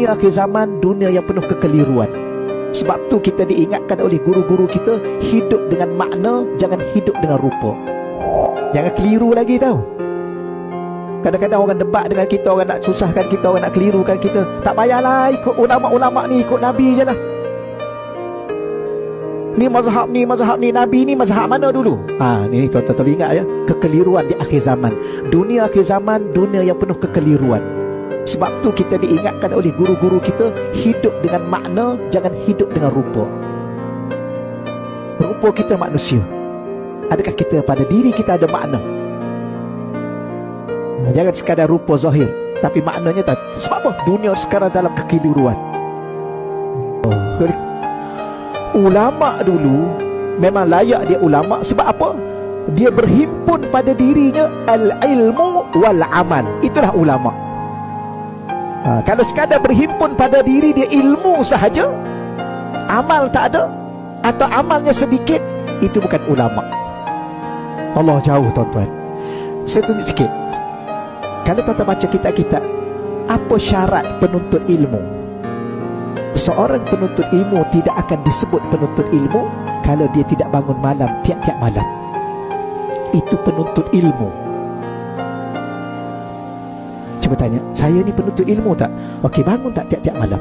dunia akhir zaman, dunia yang penuh kekeliruan. Sebab tu kita diingatkan oleh guru-guru kita, hidup dengan makna, jangan hidup dengan rupa. Jangan keliru lagi tau. Kadang-kadang orang debat dengan kita, orang nak susahkan kita, orang nak kelirukan kita. Tak payahlah ikut ulama'-ulama' ni, ikut Nabi je lah. Ni mazhab ni, Nabi ni mazhab mana dulu? Ni tuan-tuan ingat ya, kekeliruan di akhir zaman. Dunia akhir zaman, dunia yang penuh kekeliruan. Sebab tu kita diingatkan oleh guru-guru kita, hidup dengan makna, jangan hidup dengan rupa. Rupa kita manusia. Adakah kita pada diri kita ada makna? Jangan sekadar rupa zahir, tapi maknanya tak. Sebab apa? Dunia sekarang dalam kekeliruan. Ulama' dulu memang layak dia ulama'. Sebab apa? Dia berhimpun pada dirinya al-ilmu wal-amal. Itulah ulama'. Kalau sekadar berhimpun pada diri dia ilmu sahaja, amal tak ada, atau amalnya sedikit, itu bukan ulama'. Allah jauh tuan-tuan. Saya tunjuk sikit. Kalau tuan-tuan baca kitab-kitab, apa syarat penuntut ilmu? Seorang penuntut ilmu tidak akan disebut penuntut ilmu kalau dia tidak bangun malam tiap-tiap malam. Itu penuntut ilmu. Cuba tanya, saya ni penuntut ilmu tak? Okey, bangun tak tiap-tiap malam?